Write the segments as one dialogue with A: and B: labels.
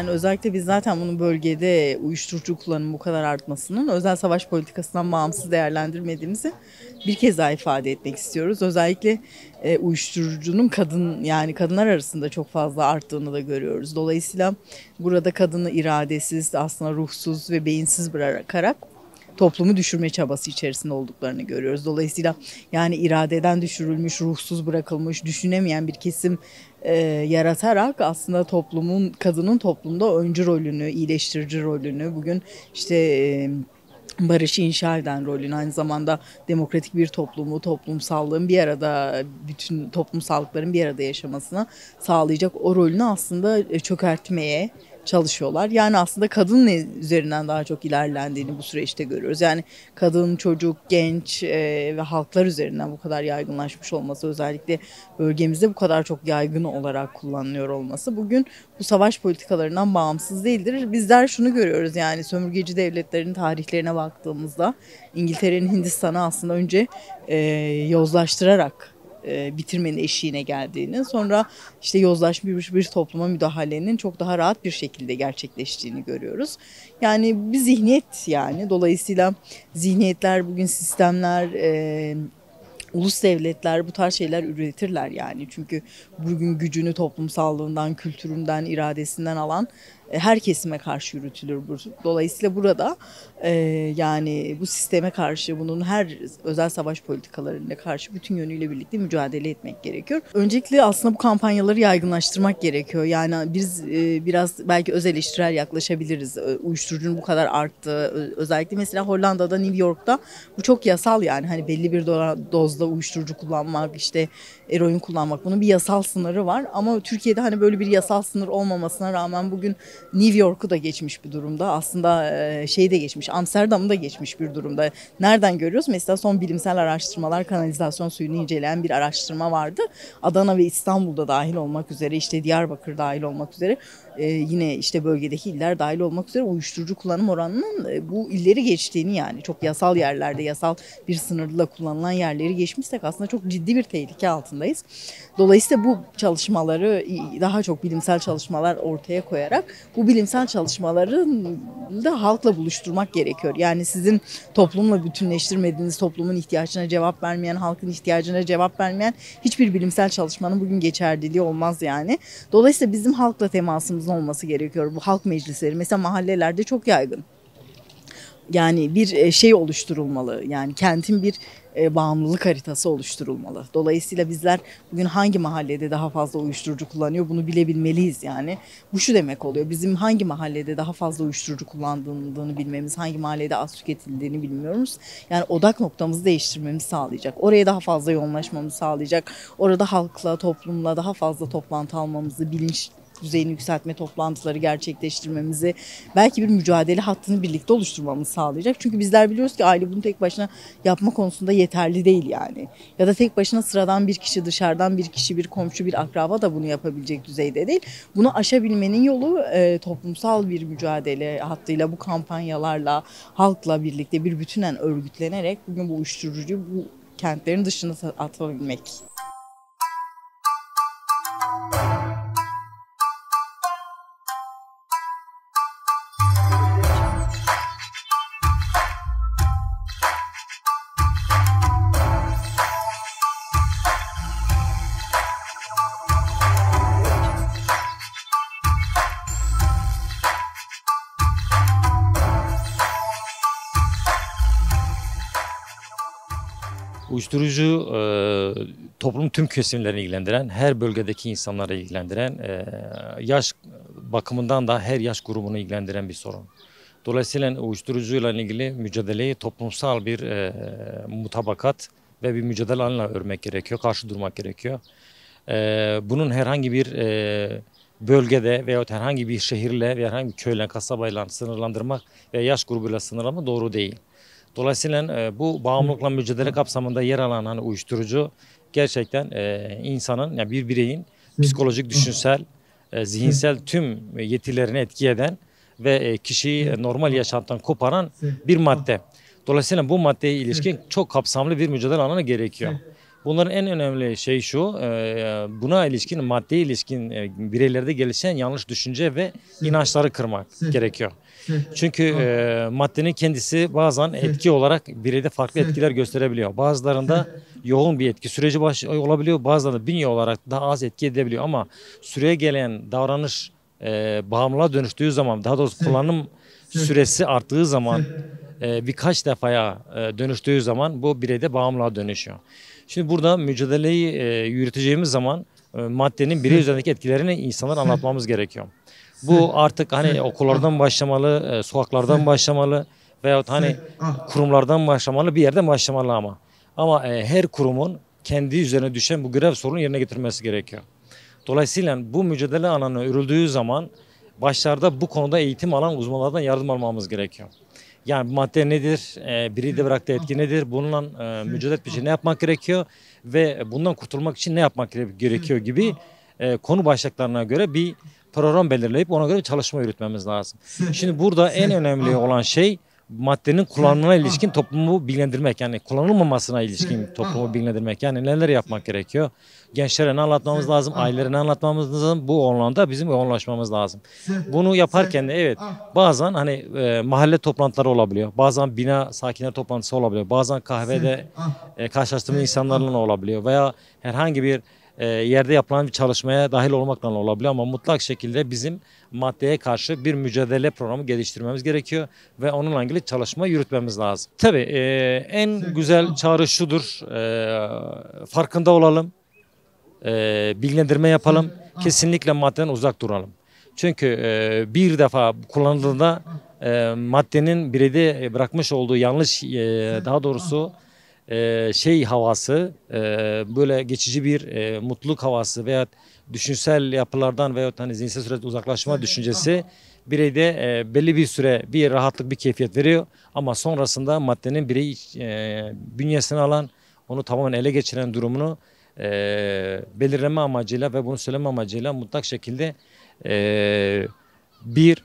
A: Yani özellikle biz zaten bunun bölgede uyuşturucu kullanımı bu kadar artmasının özel savaş politikasından bağımsız değerlendirmediğimizi bir kez daha ifade etmek istiyoruz. Özellikle uyuşturucunun yani kadınlar arasında çok fazla arttığını da görüyoruz. Dolayısıyla burada kadını iradesiz, aslında ruhsuz ve beyinsiz bırakarak toplumu düşürme çabası içerisinde olduklarını görüyoruz. Dolayısıyla yani iradeden düşürülmüş, ruhsuz bırakılmış, düşünemeyen bir kesim yaratarak aslında kadının toplumda öncü rolünü, iyileştirici rolünü, bugün işte barışı inşa eden rolünü, aynı zamanda demokratik bir toplumsallığın bir arada, bütün toplumsallıkların bir arada yaşamasına sağlayacak o rolünü aslında çökertmeye çalışıyorlar. Yani aslında kadın üzerinden daha çok ilerlendiğini bu süreçte görüyoruz. Yani kadın, çocuk, genç ve halklar üzerinden bu kadar yaygınlaşmış olması, özellikle bölgemizde bu kadar çok yaygın olarak kullanılıyor olması bugün bu savaş politikalarından bağımsız değildir. Bizler şunu görüyoruz, yani sömürgeci devletlerin tarihlerine baktığımızda İngiltere'nin Hindistan'ı aslında önce yozlaştırarak bitirmenin eşiğine geldiğini, sonra işte yozlaşmış bir topluma müdahalenin çok daha rahat bir şekilde gerçekleştiğini görüyoruz. Yani bir zihniyet, yani dolayısıyla zihniyetler, bugün sistemler, ulus devletler bu tarz şeyler üretirler yani. Çünkü bugün gücünü toplumsallığından, kültüründen, iradesinden alan her kesime karşı yürütülür bu. Dolayısıyla burada yani bu sisteme karşı, bunun her özel savaş politikalarına karşı bütün yönüyle birlikte mücadele etmek gerekiyor. Öncelikle aslında bu kampanyaları yaygınlaştırmak gerekiyor. Yani biz biraz belki öz eleştirel yaklaşabiliriz. Uyuşturucunun bu kadar arttığı, özellikle mesela Hollanda'da, New York'ta bu çok yasal, yani hani belli bir dozda uyuşturucu kullanmak, işte eroin kullanmak, bunun bir yasal sınırı var. Ama Türkiye'de hani böyle bir yasal sınır olmamasına rağmen bugün New York'u da geçmiş bir durumda. Aslında şeyi de geçmiş, Amsterdam'ı da geçmiş bir durumda. Nereden görüyoruz? Mesela son bilimsel araştırmalar, kanalizasyon suyunu inceleyen bir araştırma vardı. Adana ve İstanbul'da dahil olmak üzere, işte Diyarbakır dahil olmak üzere, yine işte bölgedeki iller dahil olmak üzere uyuşturucu kullanım oranının bu illeri geçtiğini, yani çok yasal yerlerde, yasal bir sınırla kullanılan yerleri geçmişsek aslında çok ciddi bir tehlike altındayız. Dolayısıyla bu çalışmaları, daha çok bilimsel çalışmalar ortaya koyarak bu bilimsel çalışmaları da halkla buluşturmak gerekiyor. Yani sizin toplumla bütünleştirmediğiniz, toplumun ihtiyaçlarına cevap vermeyen, halkın ihtiyacına cevap vermeyen hiçbir bilimsel çalışmanın bugün geçerliliği olmaz yani. Dolayısıyla bizim halkla temasımızın olması gerekiyor. Bu halk meclisleri mesela mahallelerde çok yaygın. Yani bir şey oluşturulmalı. Yani kentin bir bağımlılık haritası oluşturulmalı. Dolayısıyla bizler bugün hangi mahallede daha fazla uyuşturucu kullanıyor bunu bilebilmeliyiz yani. Bu şu demek oluyor: bizim hangi mahallede daha fazla uyuşturucu kullandığını bilmemiz, hangi mahallede az tüketildiğini bilmiyoruz. Yani odak noktamızı değiştirmemizi sağlayacak. Oraya daha fazla yoğunlaşmamızı sağlayacak. Orada halkla, toplumla daha fazla toplantı almamızı, bilinç düzeyini yükseltme toplantıları gerçekleştirmemizi, belki bir mücadele hattını birlikte oluşturmamızı sağlayacak. Çünkü bizler biliyoruz ki aile bunu tek başına yapma konusunda yeterli değil yani. Ya da tek başına sıradan bir kişi, dışarıdan bir kişi, bir komşu, bir akraba da bunu yapabilecek düzeyde değil. Bunu aşabilmenin yolu toplumsal bir mücadele hattıyla, bu kampanyalarla, halkla birlikte bir bütünen örgütlenerek bugün bu uyuşturucuyu bu kentlerin dışına atabilmek.
B: Uyuşturucu toplumun tüm kesimlerini ilgilendiren, her bölgedeki insanları ilgilendiren, yaş bakımından da her yaş grubunu ilgilendiren bir sorun. Dolayısıyla uyuşturucuyla ilgili mücadeleyi toplumsal bir mutabakat ve bir mücadele alanına örmek gerekiyor, karşı durmak gerekiyor. Bunun herhangi bir bölgede veya herhangi bir şehirle veya herhangi bir köyle, kasabayla sınırlandırmak ve yaş grubuyla sınırlamak doğru değil. Dolayısıyla bu bağımlılıkla mücadele kapsamında yer alan hani uyuşturucu gerçekten insanın, yani bir bireyin psikolojik, düşünsel, zihinsel tüm yetilerini etki eden ve kişiyi normal yaşantıdan koparan bir madde. Dolayısıyla bu maddeye ilişkin çok kapsamlı bir mücadele alanı gerekiyor. Bunların en önemli şey şu, buna ilişkin, maddeye ilişkin bireylerde gelişen yanlış düşünce ve inançları kırmak gerekiyor. Çünkü maddenin kendisi bazen etki olarak bireyde farklı etkiler gösterebiliyor. Bazılarında yoğun bir etki süreci olabiliyor, bazılarında bünye olarak daha az etki edebiliyor. Ama süreye gelen davranış bağımlılığa dönüştüğü zaman, daha doğrusu kullanım süresi arttığı zaman, birkaç defaya dönüştüğü zaman bu bireyde bağımlılığa dönüşüyor. Şimdi burada mücadeleyi yürüteceğimiz zaman maddenin birey üzerindeki etkilerini insanlara anlatmamız gerekiyor. Bu artık hani okullardan başlamalı, sokaklardan başlamalı veyahut hani kurumlardan başlamalı, bir yerden başlamalı ama. Ama her kurumun kendi üzerine düşen bu görev sorunu yerine getirmesi gerekiyor. Dolayısıyla bu mücadele alanına örüldüğü zaman başlarda bu konuda eğitim alan uzmanlardan yardım almamız gerekiyor. Yani madde nedir, bireyde bıraktığı etki nedir, bununla mücadele etmek için ne yapmak gerekiyor ve bundan kurtulmak için ne yapmak gerekiyor gibi konu başlıklarına göre bir program belirleyip ona göre bir çalışma yürütmemiz lazım. Şimdi burada en önemli olan şey maddenin kullanımına ilişkin toplumu bilgilendirmek. Yani kullanılmamasına ilişkin toplumu bilgilendirmek. Yani neler yapmak gerekiyor? Gençlere ne anlatmamız lazım? Ailelere ne anlatmamız lazım? Bu alanda bizim yoğunlaşmamız lazım. Bunu yaparken de evet bazen hani mahalle toplantıları olabiliyor. Bazen bina sakinler toplantısı olabiliyor. Bazen kahvede karşılaştığımız insanlarla olabiliyor. Veya herhangi bir yerde yapılan bir çalışmaya dahil olmakla olabiliyor ama mutlak şekilde bizim maddeye karşı bir mücadele programı geliştirmemiz gerekiyor ve onunla ilgili çalışma yürütmemiz lazım. Tabii en güzel çağrı şudur, farkında olalım, bilgilendirme yapalım, kesinlikle maddeden uzak duralım. Çünkü bir defa kullanıldığında maddenin bireyde bırakmış olduğu yanlış, daha doğrusu havası, böyle geçici bir mutluluk havası veya düşünsel yapılardan veya hani zihinsel sürekli uzaklaşma düşüncesi bireyde belli bir süre bir rahatlık, bir keyfiyet veriyor. Ama sonrasında maddenin bireyi bünyesine alan, onu tamamen ele geçiren durumunu belirleme amacıyla ve bunu söyleme amacıyla mutlak şekilde bir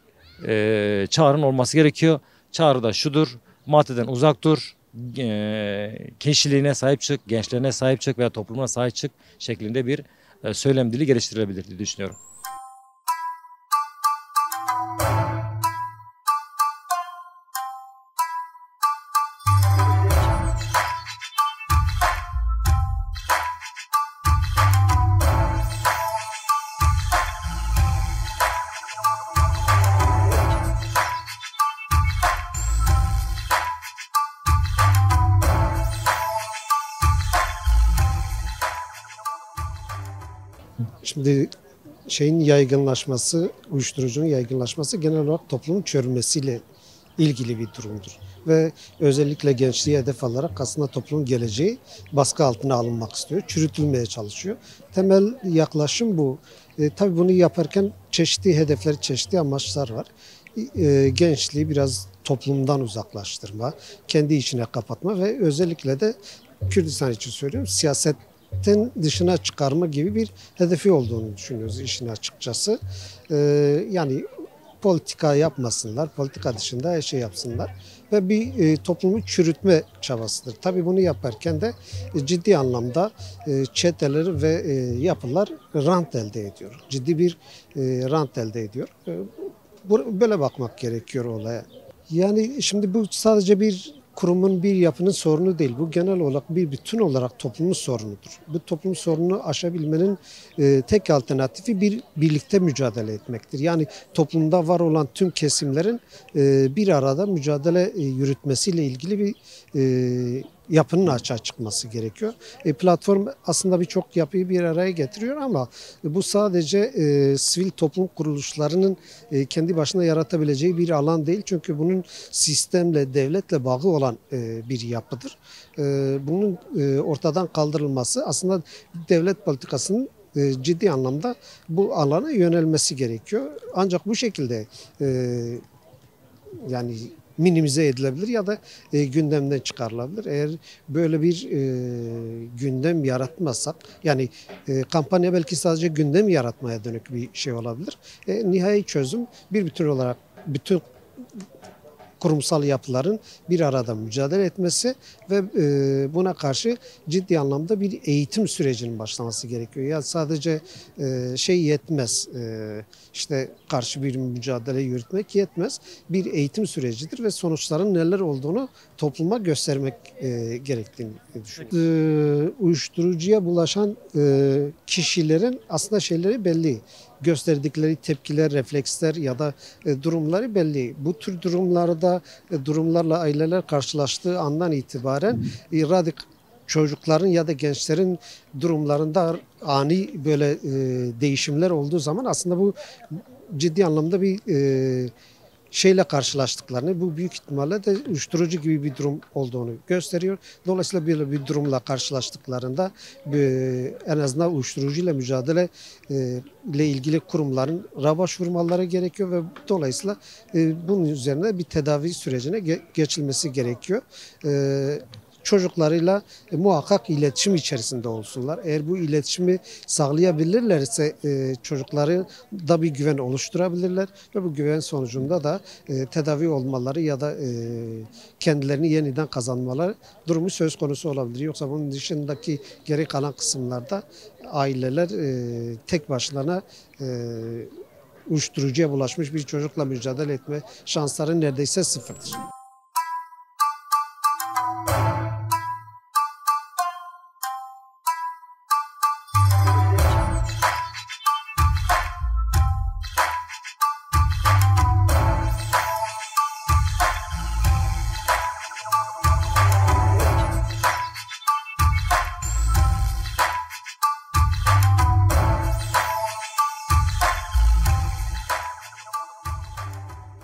B: çağrının olması gerekiyor. Çağrı da şudur: maddeden uzak dur, kişiliğine sahip çık, gençlerine sahip çık veya toplumuna sahip çık şeklinde bir söylem dili geliştirilebilir diye düşünüyorum.
C: Şimdi uyuşturucunun yaygınlaşması genel olarak toplumun çürümesiyle ilgili bir durumdur. Ve özellikle gençliği hedef alarak aslında toplumun geleceği baskı altına alınmak istiyor, çürütülmeye çalışıyor. Temel yaklaşım bu. Tabii bunu yaparken çeşitli hedefler, çeşitli amaçlar var. Gençliği biraz toplumdan uzaklaştırma, kendi içine kapatma ve özellikle de Kürdistan için söylüyorum, siyasetin dışına çıkarma gibi bir hedefi olduğunu düşünüyoruz işin açıkçası. Yani politika yapmasınlar, politika dışında her şey yapsınlar ve bir toplumu çürütme çabasıdır. Tabii bunu yaparken de ciddi anlamda çeteler ve yapılar rant elde ediyor. Ciddi bir rant elde ediyor. Böyle bakmak gerekiyor olaya. Yani şimdi bu sadece bir kurumun, bir yapının sorunu değil. Bu genel olarak bir bütün olarak toplumun sorunudur. Bu toplum sorununu aşabilmenin tek alternatifi birlikte mücadele etmektir. Yani toplumda var olan tüm kesimlerin bir arada mücadele yürütmesiyle ilgili bir yapının açığa çıkması gerekiyor. Platform aslında birçok yapıyı bir araya getiriyor ama bu sadece sivil toplum kuruluşlarının kendi başına yaratabileceği bir alan değil. Çünkü bunun sistemle, devletle bağı olan bir yapıdır. Bunun ortadan kaldırılması aslında devlet politikasının ciddi anlamda bu alana yönelmesi gerekiyor. Ancak bu şekilde yani minimize edilebilir ya da gündemden çıkarılabilir. Eğer böyle bir gündem yaratmazsak, yani kampanya belki sadece gündem yaratmaya dönük bir şey olabilir. Nihai çözüm bir bütün olarak bütün kurumsal yapıların bir arada mücadele etmesi ve buna karşı ciddi anlamda bir eğitim sürecinin başlaması gerekiyor. Ya sadece şey yetmez, işte karşı bir mücadele yürütmek yetmez. Bir eğitim sürecidir ve sonuçların neler olduğunu topluma göstermek gerektiğini düşünüyorum. Uyuşturucuya bulaşan kişilerin aslında şeyleri belli. Gösterdikleri tepkiler, refleksler ya da durumları belli. Bu tür durumlarla aileler karşılaştığı andan itibaren çocukların ya da gençlerin durumlarında ani böyle değişimler olduğu zaman aslında bu ciddi anlamda bir şeyle karşılaştıklarını, bu büyük ihtimalle de uyuşturucu gibi bir durum olduğunu gösteriyor. Dolayısıyla böyle bir durumla karşılaştıklarında en azından uyuşturucuyla mücadele ile ilgili kurumların başvurmaları gerekiyor ve dolayısıyla bunun üzerine bir tedavi sürecine geçilmesi gerekiyor. Çocuklarıyla muhakkak iletişim içerisinde olsunlar. Eğer bu iletişimi sağlayabilirlerse çocukları da bir güven oluşturabilirler ve bu güven sonucunda da tedavi olmaları ya da kendilerini yeniden kazanmaları durumu söz konusu olabilir. Yoksa bunun dışındaki geri kalan kısımlarda aileler tek başlarına uyuşturucuya bulaşmış bir çocukla mücadele etme şansları neredeyse sıfırdır.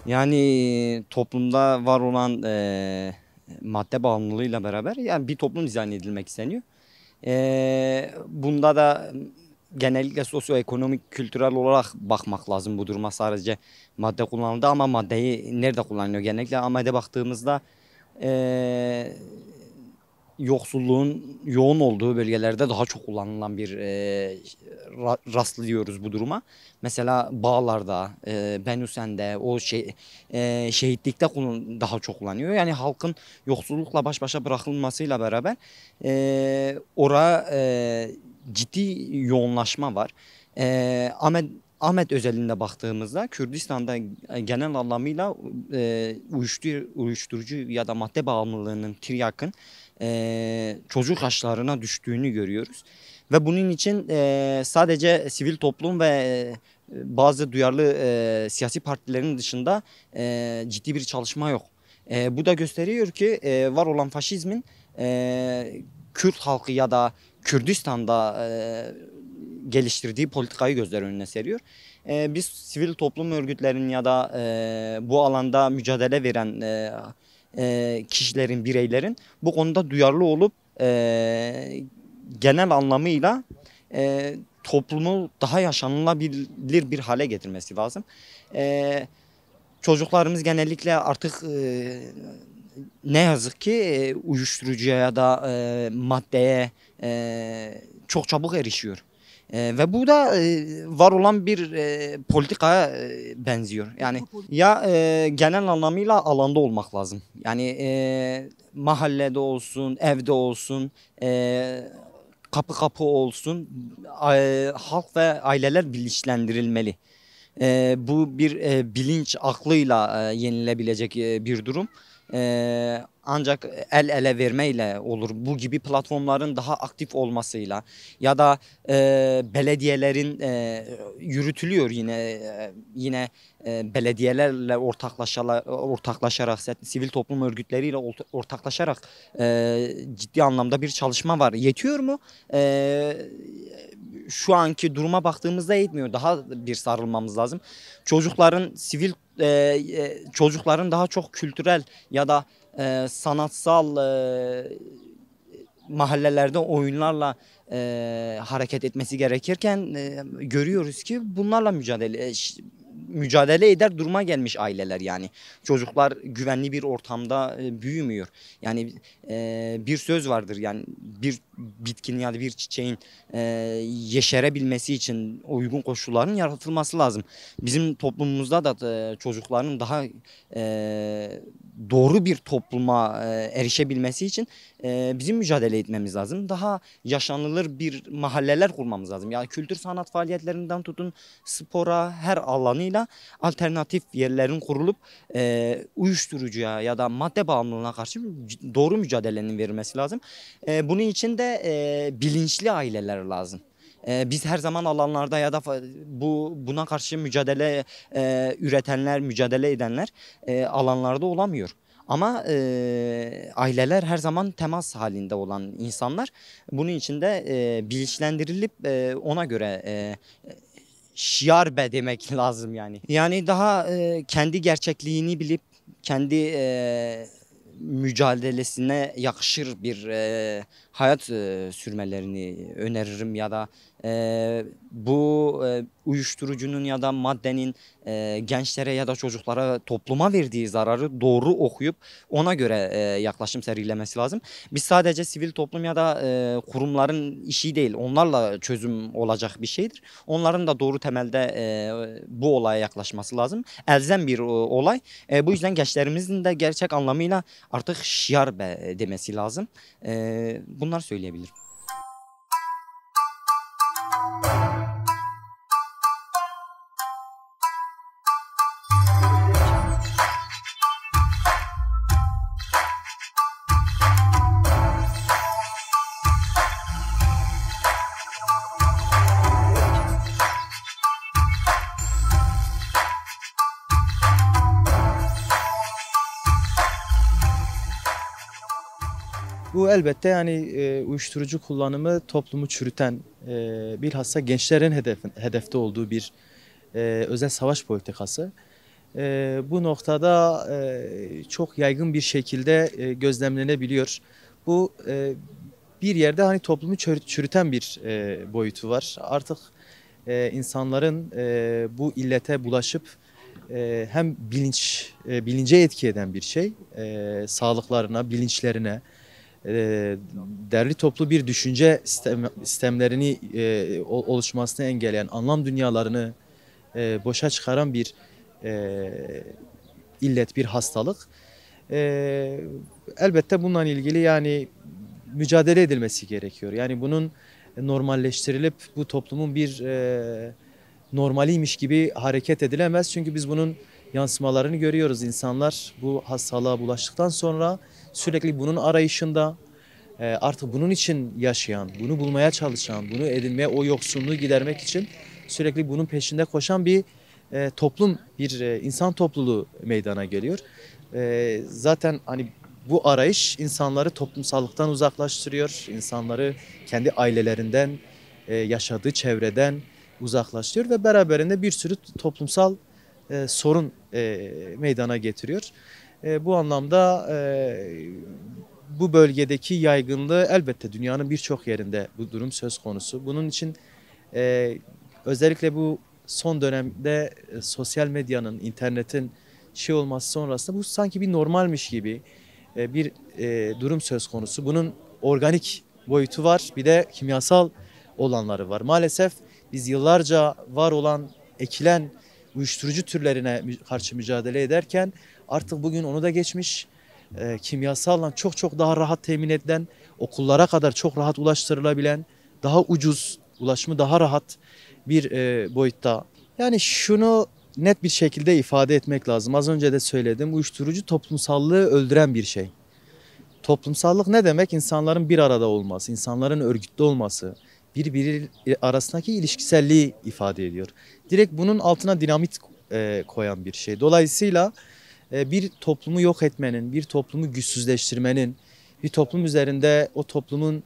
D: Yani toplumda var olan madde bağımlılığıyla beraber yani bir toplum dizayn edilmek isteniyor. Bunda da genellikle sosyoekonomik, kültürel olarak bakmak lazım bu duruma. Sadece madde kullanıldı ama maddeyi nerede kullanılıyor? Genellikle madde baktığımızda yoksulluğun yoğun olduğu bölgelerde daha çok kullanılan bir rastlıyoruz bu duruma. Mesela bağlarda, Benüsen'de, şehitlikte daha çok kullanıyor. Yani halkın yoksullukla baş başa bırakılmasıyla beraber ciddi yoğunlaşma var. Ahmet özelinde baktığımızda Kürdistan'da genel anlamıyla uyuşturucu ya da madde bağımlılığının tiryakın çocuk yaşlarına düştüğünü görüyoruz. Ve bunun için sadece sivil toplum ve bazı duyarlı siyasi partilerin dışında ciddi bir çalışma yok. Bu da gösteriyor ki var olan faşizmin Kürt halkı ya da Kürdistan'da geliştirdiği politikayı gözler önüne seriyor. Biz sivil toplum örgütlerinin ya da bu alanda mücadele veren kişilerin, bireylerin bu konuda duyarlı olup genel anlamıyla toplumu daha yaşanılabilir bir hale getirmesi lazım. Çocuklarımız genellikle artık ne yazık ki uyuşturucuya ya da maddeye çok çabuk erişiyor. Ve bu da var olan bir politikaya benziyor. Yani ya genel anlamıyla alanda olmak lazım. Yani mahallede olsun, evde olsun, kapı kapı olsun, halk ve aileler bilinçlendirilmeli. Bu bir bilinç aklıyla yenilebilecek bir durum. Ancak el ele vermeyle olur. Bu gibi platformların daha aktif olmasıyla ya da belediyelerin yürütülüyor yine belediyelerle ortaklaşarak sivil toplum örgütleriyle ortaklaşarak ciddi anlamda bir çalışma var. Yetiyor mu? Şu anki duruma baktığımızda yetmiyor. Daha bir sarılmamız lazım. Çocukların daha çok kültürel ya da sanatsal mahallelerde oyunlarla hareket etmesi gerekirken görüyoruz ki bunlarla mücadele eder duruma gelmiş aileler yani. Çocuklar güvenli bir ortamda büyümüyor. Yani bir söz vardır yani bir bitkinin ya da bir çiçeğin yeşerebilmesi için uygun koşulların yaratılması lazım. Bizim toplumumuzda da çocukların daha doğru bir topluma erişebilmesi için bizim mücadele etmemiz lazım. Daha yaşanılır bir mahalleler kurmamız lazım. Yani kültür sanat faaliyetlerinden tutun spora, her alanıyla alternatif yerlerin kurulup uyuşturucuya ya da madde bağımlılığına karşı doğru mücadelenin verilmesi lazım. Bunun için de bilinçli aileler lazım. Biz her zaman alanlarda ya da buna karşı mücadele üretenler, mücadele edenler alanlarda olamıyor. Ama aileler her zaman temas halinde olan insanlar. Bunun için de bilinçlendirilip ona göre şiar be demek lazım yani. Yani daha kendi gerçekliğini bilip kendi mücadelesine yakışır bir hayat sürmelerini öneririm ya da bu uyuşturucunun ya da maddenin gençlere ya da çocuklara topluma verdiği zararı doğru okuyup ona göre yaklaşım sergilemesi lazım. Biz sadece sivil toplum ya da kurumların işi değil, onlarla çözüm olacak bir şeydir. Onların da doğru temelde bu olaya yaklaşması lazım. Elzem bir olay. Bu yüzden gençlerimizin de gerçek anlamıyla artık şiar be demesi lazım. Bunlar söyleyebilirim.
E: Bu elbette yani uyuşturucu kullanımı toplumu çürüten, bilhassa gençlerin hedefte olduğu bir özel savaş politikası. Bu noktada çok yaygın bir şekilde gözlemlenebiliyor. Bu bir yerde hani toplumu çürüten bir boyutu var. Artık insanların bu illete bulaşıp hem bilince etki eden bir şey, sağlıklarına, bilinçlerine, derli toplu bir düşünce sistemlerini oluşmasını engelleyen, anlam dünyalarını boşa çıkaran bir illet, bir hastalık. Elbette bununla ilgili yani mücadele edilmesi gerekiyor. Yani bunun normalleştirilip bu toplumun bir normaliymiş gibi hareket edilemez. Çünkü biz bunun yansımalarını görüyoruz. İnsanlar bu hastalığa bulaştıktan sonra sürekli bunun arayışında, artık bunun için yaşayan, bunu bulmaya çalışan, bunu edinmeye, o yoksunluğu gidermek için sürekli bunun peşinde koşan bir toplum, bir insan topluluğu meydana geliyor. Zaten hani bu arayış insanları toplumsallıktan uzaklaştırıyor, insanları kendi ailelerinden, yaşadığı çevreden uzaklaştırıyor ve beraberinde bir sürü toplumsal sorun meydana getiriyor. Bu anlamda bu bölgedeki yaygınlığı elbette dünyanın birçok yerinde bu durum söz konusu. Bunun için özellikle bu son dönemde sosyal medyanın, internetin olması sonrasında bu sanki bir normalmiş gibi bir durum söz konusu. Bunun organik boyutu var, bir de kimyasal olanları var. Maalesef biz yıllarca var olan, ekilen uyuşturucu türlerine karşı mücadele ederken artık bugün onu da geçmiş, kimyasalla çok daha rahat temin edilen, okullara kadar çok rahat ulaştırılabilen, daha ucuz, ulaşımı daha rahat bir boyutta. Yani şunu net bir şekilde ifade etmek lazım. Az önce de söyledim, uyuşturucu toplumsallığı öldüren bir şey. Toplumsallık ne demek? İnsanların bir arada olması, insanların örgütlü olması, birbiri arasındaki ilişkiselliği ifade ediyor. Direkt bunun altına dinamit koyan bir şey. Dolayısıyla bir toplumu yok etmenin, bir toplumu güçsüzleştirmenin, bir toplum üzerinde o toplumun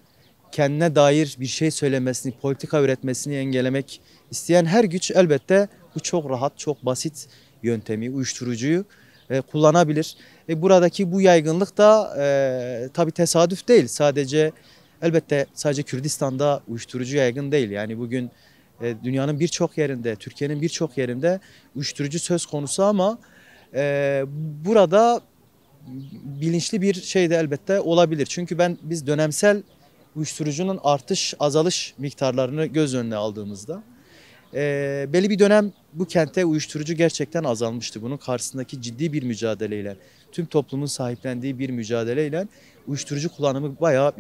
E: kendine dair bir şey söylemesini, politika üretmesini engellemek isteyen her güç elbette bu çok rahat, çok basit yöntemi, uyuşturucuyu kullanabilir. Buradaki bu yaygınlık da tabii tesadüf değil. Elbette sadece Kürdistan'da uyuşturucu yaygın değil. Yani bugün dünyanın birçok yerinde, Türkiye'nin birçok yerinde uyuşturucu söz konusu ama burada bilinçli bir şey de elbette olabilir. Çünkü biz dönemsel uyuşturucunun artış, azalış miktarlarını göz önüne aldığımızda Belli bir dönem bu kentte uyuşturucu gerçekten azalmıştı. Bunun karşısındaki ciddi bir mücadeleyle, tüm toplumun sahiplendiği bir mücadeleyle uyuşturucu kullanımı bayağı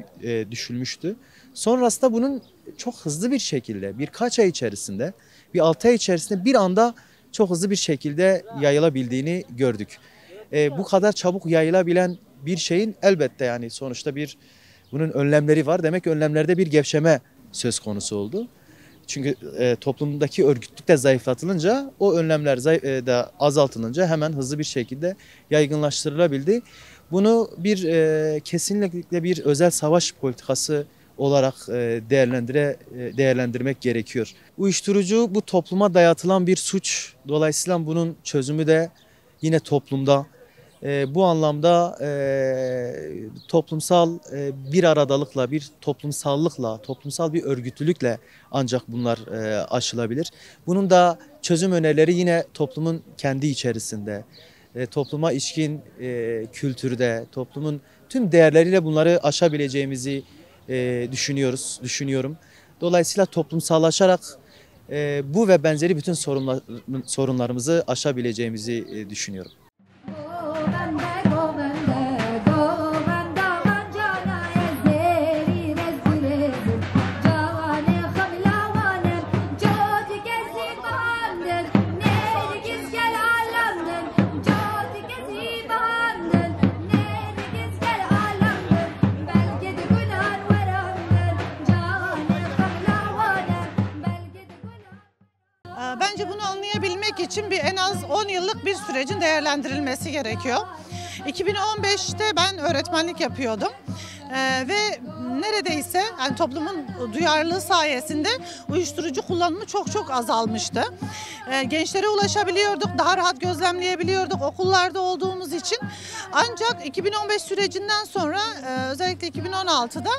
E: düşülmüştü. Sonrasında bunun çok hızlı bir şekilde birkaç ay içerisinde, bir 6 ay içerisinde bir anda çok hızlı bir şekilde yayılabildiğini gördük. Bu kadar çabuk yayılabilen bir şeyin elbette yani sonuçta bunun önlemleri var. Demek önlemlerde bir gevşeme söz konusu oldu. Çünkü toplumdaki örgütlük de zayıflatılınca o önlemler de azaltılınca hemen hızlı bir şekilde yaygınlaştırılabildi. Bunu kesinlikle bir özel savaş politikası olarak değerlendirmek gerekiyor. Uyuşturucu bu topluma dayatılan bir suç. Dolayısıyla bunun çözümü de yine toplumda. Bu anlamda toplumsal bir aradalıkla, bir toplumsallıkla, toplumsal bir örgütlülükle ancak bunlar aşılabilir. Bunun da çözüm önerileri yine toplumun kendi içerisinde, topluma ilişkin kültürde, toplumun tüm değerleriyle bunları aşabileceğimizi düşünüyorum. Dolayısıyla toplumsallaşarak bu ve benzeri bütün sorunlarımızı aşabileceğimizi düşünüyorum.
F: Bence bunu anlayabilmek için en az 10 yıllık bir sürecin değerlendirilmesi gerekiyor. 2015'te ben öğretmenlik yapıyordum. Ve neredeyse yani toplumun duyarlılığı sayesinde uyuşturucu kullanımı çok azalmıştı. Gençlere ulaşabiliyorduk, daha rahat gözlemleyebiliyorduk okullarda olduğumuz için. Ancak 2015 sürecinden sonra özellikle 2016'da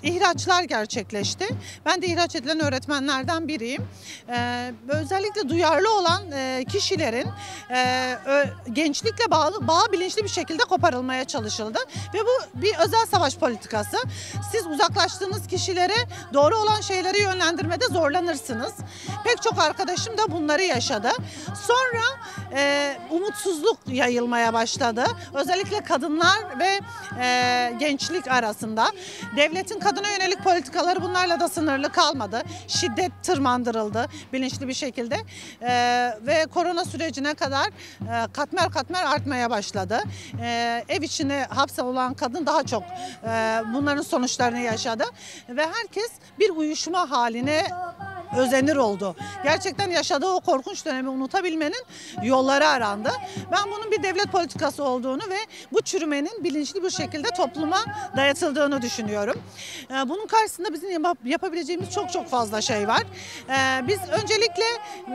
F: ihraçlar gerçekleşti. Ben de ihraç edilen öğretmenlerden biriyim. Özellikle duyarlı olan kişilerin gençlikle bağı bilinçli bir şekilde koparılmaya çalışıldı. Ve bu bir özel savaş politikası. Siz uzaklaştığınız kişilere doğru olan şeyleri yönlendirmede zorlanırsınız. Pek çok arkadaşım da bunları yaşadı. Sonra umutsuzluk yayılmaya başladı. Özellikle kadınlar ve gençlik arasında. Devletin kadına yönelik politikaları bunlarla da sınırlı kalmadı. Şiddet tırmandırıldı bilinçli bir şekilde. Ve korona sürecine kadar katmer artmaya başladı. Ev içine hapse olan kadın daha çok bunların sonuçlarını yaşadı. Ve herkes bir uyuşma haline özenir oldu. Gerçekten yaşadığı o korkunç dönemi unutabilmenin yolları arandı. Ben bunun bir devlet politikası olduğunu ve bu çürümenin bilinçli bir şekilde topluma dayatıldığını düşünüyorum. Bunun karşısında bizim yapabileceğimiz çok fazla şey var. Biz öncelikle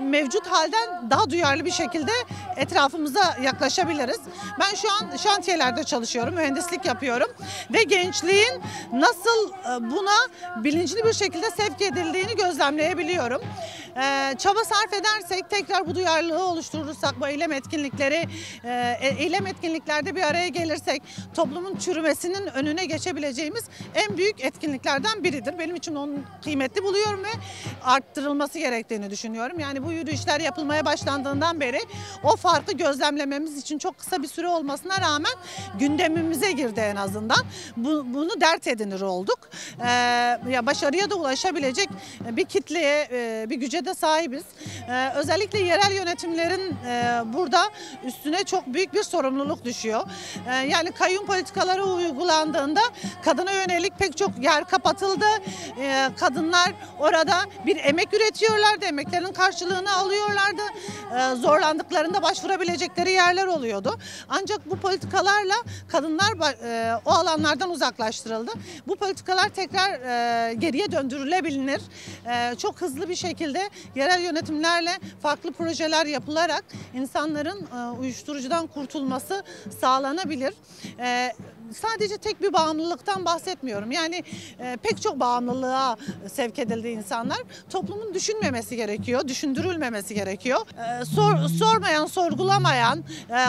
F: mevcut halden daha duyarlı bir şekilde etrafımıza yaklaşabiliriz. Ben şu an şantiyelerde çalışıyorum, mühendislik yapıyorum ve gençliğin nasıl buna bilinçli bir şekilde sevk edildiğini gözlemleyebiliyorum. Çaba sarf edersek, tekrar bu duyarlılığı oluşturursak, bu eylem etkinliklerde bir araya gelirsek toplumun çürümesinin önüne geçebileceğimiz en büyük etkinliklerden biridir. Benim için onu kıymetli buluyorum ve arttırılması gerektiğini düşünüyorum. Yani bu yürüyüşler yapılmaya başlandığından beri o farkı gözlemlememiz için çok kısa bir süre olmasına rağmen gündemimize girdi en azından. Bunu dert edinir olduk. Başarıya da ulaşabilecek bir kitleye, bir güce de sahibiz. Özellikle yerel yönetimlerin burada üstüne çok büyük bir sorumluluk düşüyor. Yani kayyum politikaları uygulandığında kadına yönelik pek çok yer kapatıldı. Kadınlar orada bir emek üretiyorlardı, emeklerinin karşılığını alıyorlardı. Zorlandıklarında başvurabilecekleri yerler oluyordu. Ancak bu politikalarla kadınlar o alanlardan uzaklaştırıldı. Bu politikalar tekrar geriye döndürülebilir. Çok hızlı bir şekilde yerel yönetimlerle farklı projeler yapılarak insanların uyuşturucudan kurtulması sağlanabilir. sadece tek bir bağımlılıktan bahsetmiyorum. Yani pek çok bağımlılığa sevk edildi insanlar. Toplumun düşünmemesi gerekiyor, düşündürülmemesi gerekiyor. Sormayan, sorgulamayan,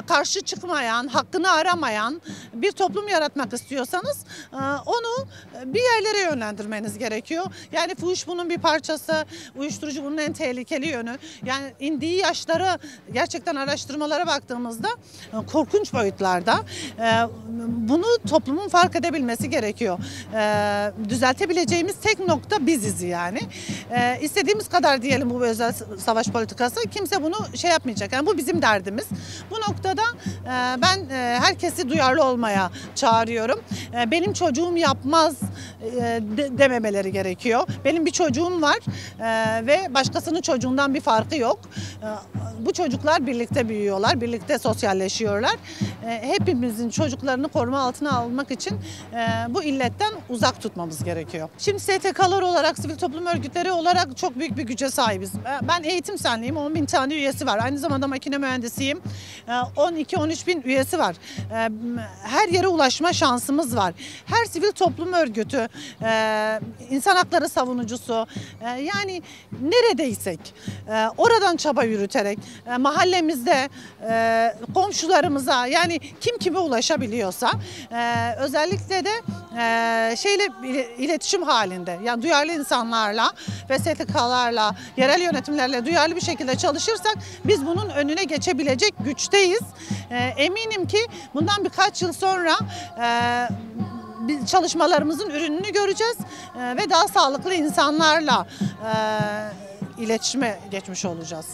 F: karşı çıkmayan, hakkını aramayan bir toplum yaratmak istiyorsanız onu bir yerlere yönlendirmeniz gerekiyor. Yani fuhuş bunun bir parçası, uyuşturucu bunun en tehlikeli yönü. Yani indiği yaşları gerçekten araştırmalara baktığımızda korkunç boyutlarda. Bunu toplumun fark edebilmesi gerekiyor. Düzeltebileceğimiz tek nokta biziz yani. İstediğimiz kadar diyelim bu özel savaş politikası, kimse bunu şey yapmayacak. Yani bu bizim derdimiz. Bu noktada ben herkesi duyarlı olmaya çağırıyorum. Benim çocuğum yapmaz dememeleri gerekiyor. Benim bir çocuğum var ve başkasının çocuğundan bir farkı yok. Bu çocuklar birlikte büyüyorlar, birlikte sosyalleşiyorlar. Hepimizin çocuklarını koruma altına almak için bu illetten uzak tutmamız gerekiyor. Şimdi STK'lar olarak, sivil toplum örgütleri olarak çok büyük bir güce sahibiz. Ben eğitim senliyim, 10.000 tane üyesi var. Aynı zamanda makine mühendisiyim. 12-13 bin üyesi var. Her yere ulaşma şansımız var. Her sivil toplum örgütü, insan hakları savunucusu, yani neredeysek oradan çaba yürüterek mahallemizde komşularımıza, yani kim kime ulaşabiliyorsa özellikle de iletişim halinde, yani duyarlı insanlarla ve STK'larla, yerel yönetimlerle duyarlı bir şekilde çalışırsak biz bunun önüne geçebilecek güçteyiz. Eminim ki bundan birkaç yıl sonra biz çalışmalarımızın ürününü göreceğiz ve daha sağlıklı insanlarla iletişime geçmiş olacağız.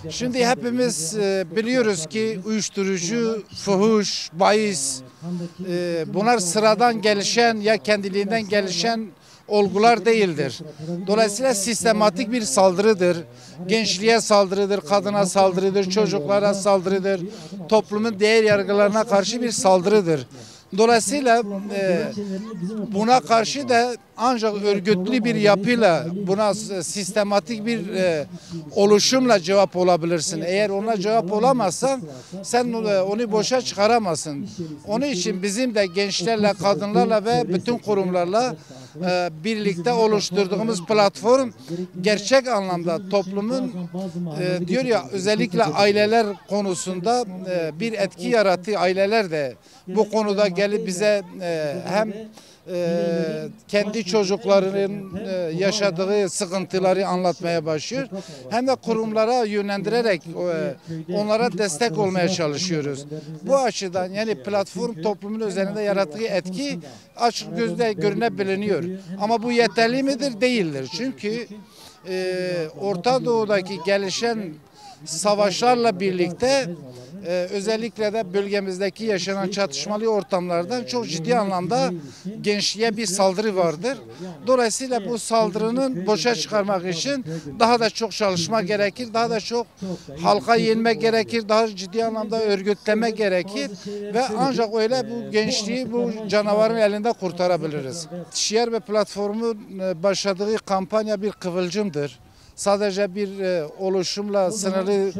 G: Şimdi hepimiz biliyoruz ki uyuşturucu, fuhuş, bahis bunlar sıradan gelişen ya kendiliğinden gelişen olgular değildir. Dolayısıyla sistematik bir saldırıdır. Gençliğe saldırıdır, kadına saldırıdır, çocuklara saldırıdır. Toplumun değer yargılarına karşı bir saldırıdır. Dolayısıyla buna karşı da ancak örgütlü bir yapıyla, buna sistematik bir oluşumla cevap olabilirsin. Eğer ona cevap olamazsan sen onu boşa çıkaramazsın. Onun için bizim de gençlerle, kadınlarla ve bütün kurumlarla birlikte oluşturduğumuz platform gerçek anlamda toplumun diyor ya, özellikle aileler konusunda bir etki yaratıyor. Aileler de bu konuda gelip bize hem kendi çocuklarının yaşadığı sıkıntıları anlatmaya başlıyor. Hem de kurumlara yönlendirerek onlara destek olmaya çalışıyoruz. Bu açıdan yani platform toplumun üzerinde yarattığı etki açık gözle görünebiliyor. Ama bu yeterli midir? Değildir. Çünkü Orta Doğu'daki gelişen savaşlarla birlikte özellikle de bölgemizdeki yaşanan çatışmalı ortamlardan çok ciddi anlamda gençliğe bir saldırı vardır. Dolayısıyla bu saldırının boşa çıkarmak için daha da çok çalışma gerekir, daha da çok halka yenmek gerekir, daha ciddi anlamda örgütleme gerekir ve ancak öyle bu gençliği bu canavarın elinde kurtarabiliriz. Şiar ve platformun başladığı kampanya bir kıvılcımdır. Sadece bir oluşumla sınırlı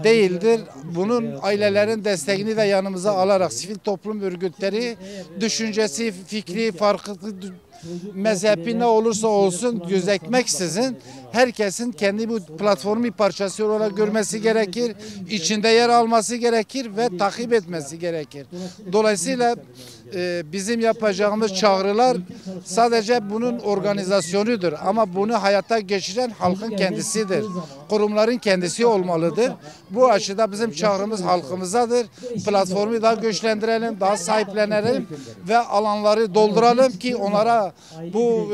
G: değildir. Bunun ailelerin desteğini de yanımıza alarak sivil toplum örgütleri düşüncesi, fikri, farklı mezhebi ne olursa olsun gözetmeksizin herkesin kendi bu platformun bir parçası olarak görmesi gerekir, içinde yer alması gerekir ve takip etmesi gerekir. Dolayısıyla bizim yapacağımız çağrılar sadece bunun organizasyonudur ama bunu hayata geçiren halkın kendisidir. Kurumların kendisi olmalıdır. Bu açıda bizim çağrımız halkımızadır. Platformu daha güçlendirelim, daha sahiplenelim ve alanları dolduralım ki onlara bu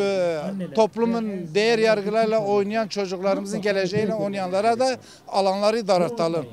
G: toplumun değer yargılarıyla oynayan çocuklarımızın geleceğiyle oynayanlara da alanları daraltalım.